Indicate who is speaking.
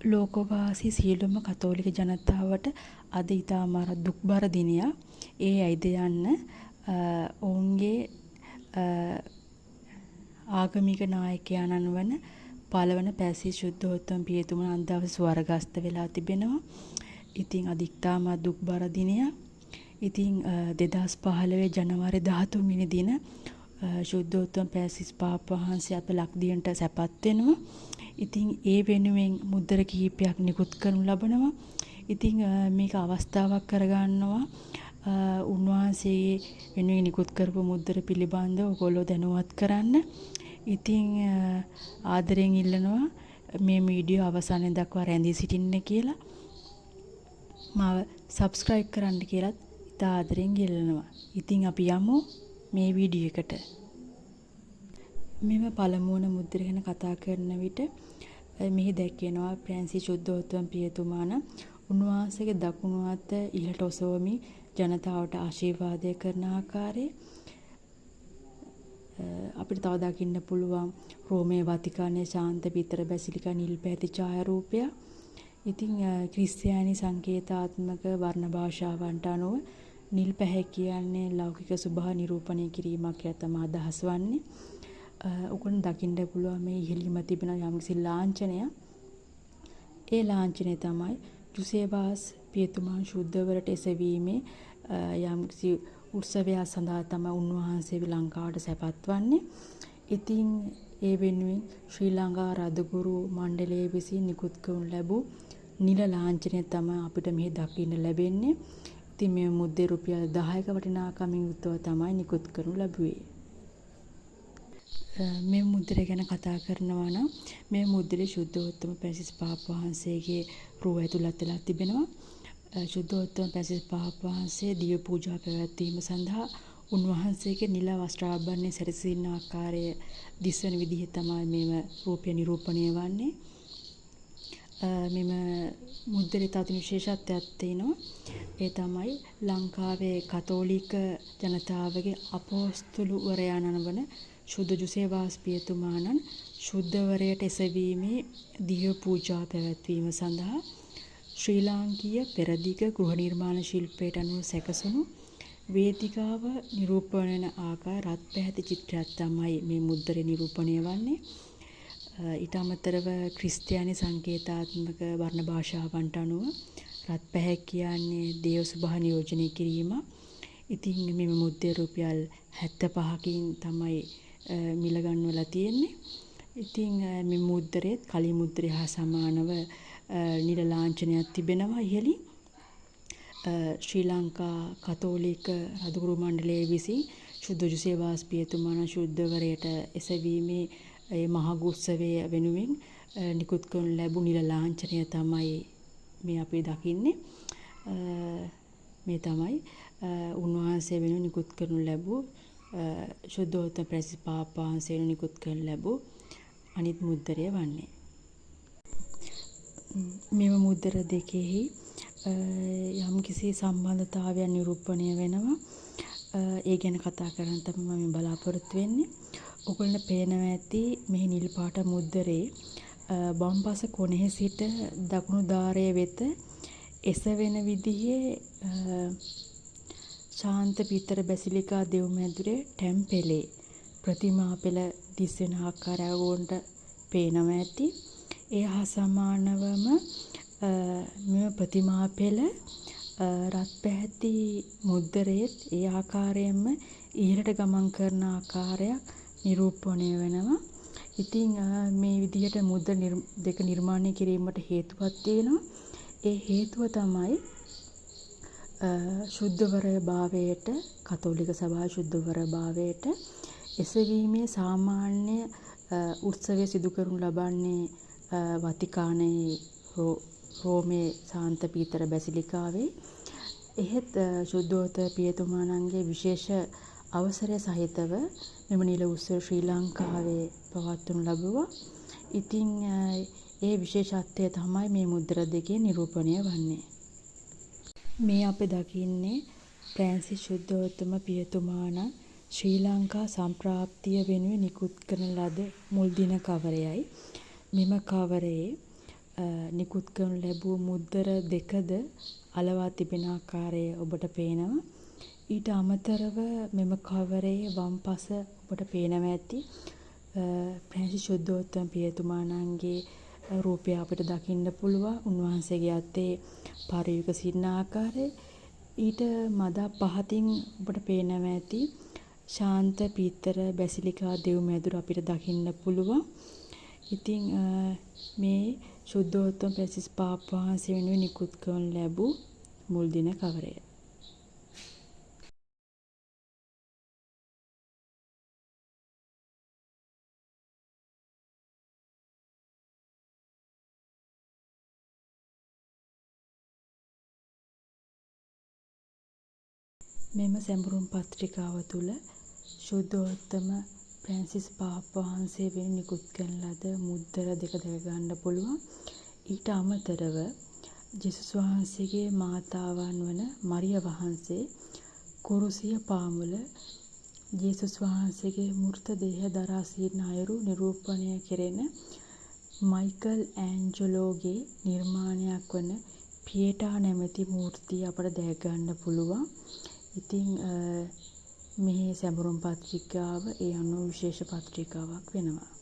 Speaker 1: ලෝකවාසී සියලුම කතෝලික ජනතාවට අද ඉතාම දුක්බර දිනයක්. ඒ ඇයිද යන්න ඔවුන්ගේ ආගමික නායකයාණන් වන පළවන පැසිස් ශුද්ධෝත්තම පියතුමන් අද දවසේ ස්වර්ගස්ත වෙලා තිබෙනවා. ඉතින් අද ඉතාම දුක්බර දිනයක්. ඉතින් 2015 ජනවාරි 13 වෙනි දින ශුද්ධෝත්තම පැසිස් පාපවහන්සේ අප ලක්දිවට සැපත් වෙනවා. ඉතින් ඒ වෙනුවෙන් මුද්දර කිහිපයක් නිකුත් කරනු ලබනවා. ඉතින් මේක අවස්ථාවක් කරගන්නවා උන්වහන්සේ වෙනුවෙන් නිකුත් කරපු මුද්දර පිළිබඳව ඔයගොල්ලෝ දැනුවත් කරන්න. ඉතින් ආදරයෙන් ඉල්ලනවා මේ වීඩියෝ අවසානයේ දක්වා රැඳී සිටින්න කියලා. මාව subscribe කරන්න කියලා ඉතා ආදරයෙන් ඉල්ලනවා. ඉතින් අපි යමු මේ වීඩියෝ එකට. මෙම පළමුවන මුද්දර ගැන කතා කරන විට මෙහි දැක්වෙනවා ප්‍රැන්සිස් ශුද්ධෝත්තම පියතුමාන උන්වහන්සේගේ දකුණු අත ඉහළට ඔසවමින් ජනතාවට ආශිර්වාදය කරන ආකාරය අපිට තව දකින්න පුළුවන් රෝමයේ වතිකානයේ ශාන්ත පිතර බැසිලිකා නිල් පැහැති ඡායාරූපය. ඉතින් ක්‍රිස්තියානි සංකේතාත්මක වර්ණ භාෂාවන්ට අනුව නිල් පැහැ කියන්නේ ලෞකික ස්වභාව නිරූපණය කිරීමක් කියලා තමයි අදහස් වන්නේ. උගුණ දකින්න පුළුවන් මේ ඉහළින්ම තිබෙන යම්කිසි ලාංඡනයක්. ඒ ලාංඡනය තමයි ජුසේවාස් පියතුමන් ශුද්ධවරට එසවීමේ යම්කිසි උත්සවයක් සඳහා තමයි උන්වහන්සේ ලංකාවට සැපත් වන්නේ. ඉතින් ඒ වෙනුවෙන් ශ්‍රී ලංකා රදගුරු මණ්ඩලය විසින් නිකුත් කරනු ලැබූ නිල ලාංඡනය තමයි අපිට මෙහි දකින්න ලැබෙන්නේ. ඉතින් මේ මුද්දේ රුපියල් 10ක වටිනාකමින් යුක්තව තමයි නිකුත් කරනු ලැබුවේ. මේ මුද්දර ගැන කතා කරනවා නම් මේ මුද්දරේ ශුද්ධෝත්තම පැසිස් පාපවහන්සේගේ රුව ඇතුළත් වෙලා තිබෙනවා. ශුද්ධෝත්තම පැසිස් පාපවහන්සේ දිව්‍ය පූජා පැවැත්වීම සඳහා උන්වහන්සේගේ නිල වස්ත්‍රාභරණය සැරසින ආකාරය දිස්වන විදිහ තමයි මේව රූපය නිරූපණය වන්නේ. මෙම මුද්දරේ තවත් විශේෂත්වයක් තියෙනවා. ඒ තමයි ලංකාවේ කතෝලික ජනතාවගේ අපෝස්තලවරයාණන් වන ශුද්ධ ජුසේවාස් පියතුමාණන් ශුද්ධවරයට එසවීමේ දිව්‍ය පූජා පැවැත්වීම සඳහා ශ්‍රී ලාංකීය පෙරදිග ගෘහ නිර්මාණ ශිල්පයට අනුව සැකසුණු වේදිකාව නිරූපණය වන ආකාර රත් පැහැති චිත්‍රයක් තමයි මේ මුද්දරේ නිරූපණය වන්නේ. ඊට අමතරව ක්‍රිස්තියානි සංකේතාත්මක වර්ණ භාෂාවන්ට අනුව රත් පැහැ කියන්නේ දේව ස්වභාව නියෝජනය කිරීම. ඉතින් මේ මුද්දේ රුපියල් 75කින් තමයි මිල ගන්නවලා තියෙන්නේ. ඉතින් මේ මුද්දරේ කලින් මුද්දරේ හා සමානව නිල ලාංඡනයක් තිබෙනවා ඉහළින්. ශ්‍රී ලංකා කතෝලික රදගුරු මණ්ඩලය විසින් ශුද්ධ ජුසේවාස් පියතුමාණන් ශුද්ධවරයට එසවීමේ ඒ මහා උත්සවය වෙනුවෙන් නිකුත් කරනු ලැබු නිල ලාංඡනය තමයි මේ අපි දකින්නේ. මේ තමයි උන්වහන්සේ වෙනුවෙන් නිකුත් කරනු ලැබූ ශුද්ධෝත්තම පැසිස් පාපවහන්සේ වෙනුවෙන් නිකුත් කරනු ලැබූ අනිත් මුද්දරය වන්නේ. මෙම මුද්දර දෙකෙහි යම්කිසි සම්බන්ධතාවයක් නිරූපණය වෙනවා. ඒ ගැන කතා කරන්න තමයි මම බලාපොරොත්තු වෙන්නේ. ඔයගොල්ලන්ට පේනවා ඇති මේ නිල් පාට මුද්දරේ වම්පස කොනෙහි සිට දකුණු දාරයේ වෙත එසවෙන විදිහේ ශාන්ත පිතර බැසිලිකා දෙව් මැදුරේ ටැම්පලේ ප්‍රතිමා පෙළ දිස්වෙන ආකාරය වොන්ට පේනවා ඇති. ඒ හා සමානවම මෙම ප්‍රතිමා පෙළ රත් පැහැති මුද්දරයේත් ඒ ආකාරයෙන්ම ඉහළට ගමන් කරන ආකාරයක් නිරූපණය වෙනවා. ඉතින් මේ විදිහට මුද්දර දෙක නිර්මාණය කිරීමට හේතුවක් තියෙනවා. ඒ හේතුව තමයි ශුද්ධවරය භාවයට කතෝලික සභාවේ ශුද්ධවරය භාවයට එසවීමේ සාමාන්‍ය උත්සවය සිදු කරනු ලබන්නේ වතිකානයේ රෝමේ ශාන්ත පීතර බැසිලිකාවේ. එහෙත් ශුද්ධෝත්තම පියතුමාණන්ගේ විශේෂ අවසරය සහිතව මෙම නිල උත්සව ශ්‍රී ලංකාවේ පවත්වනු ලැබුවා. ඉතින් ඒ විශේෂත්වය තමයි මේ මුද්දර දෙකේ නිරූපණය වන්නේ. මේ අපි දකින්නේ ප්‍රැන්සිස් ශුද්ධෝත්තම පියතුමාණන් ශ්‍රී ලංකා සම්ප්‍රාප්තිය වෙනුවෙන් නිකුත් කරන ලද මුල් දින කවරයයි. මෙම කවරේ නිකුත් කරනු ලැබූ මුද්දර දෙකද අලවා තිබෙන ආකාරය ඔබට පේනවා. ඊට අමතරව මෙම කවරේ වම් පස ඔබට පේනවා ඇති. ප්‍රැන්සිස් ශුද්ධෝත්තම පියතුමාණන්ගේ රූපය අපිට දකින්න පුළුවන්. උන්වහන්සේගේ අතේ පරියුක සිටින ආකාරය. ඊට මදක් පහතින් ඔබට පේනවා ඇති ශාන්ත පීතර බැසිලිකා දෙව් මැදුර අපිට දකින්න පුළුවන්. ඉතින් මේ ශුද්ධෝත්තම ප්‍රැන්සිස් පාපා වහන්සේ වෙනුවෙන් නිකුත් කරනු ලැබූ මුල් දින කවරය. මෙම සැඹුරුම් පත්‍රිකාව තුළ ශුද්ධෝත්තම ප්‍රැන්සිස් පාපා වහන්සේ වෙනුවෙන් නිකුත් කරන ලද මුද්දර දෙක දැක ගන්න පුළුවන්. ඊට අමතරව ජේසුස් වහන්සේගේ මාතාවන් වන මරිය වහන්සේ කුරුසිය පාමුල ජේසුස් වහන්සේගේ මූර්ත දේහ දරා සිටින අයුරු නිරූපණය කෙරෙන මයිකල් ඇන්ජලෝගේ නිර්මාණයක් වන පියටා නැමැති මූර්තිය අපට දැක ගන්න පුළුවන්. ඉතින් මේ සැඹුරුම් පත්‍රිකාව ඒ අනුව විශේෂ පත්‍රිකාවක් වෙනවා.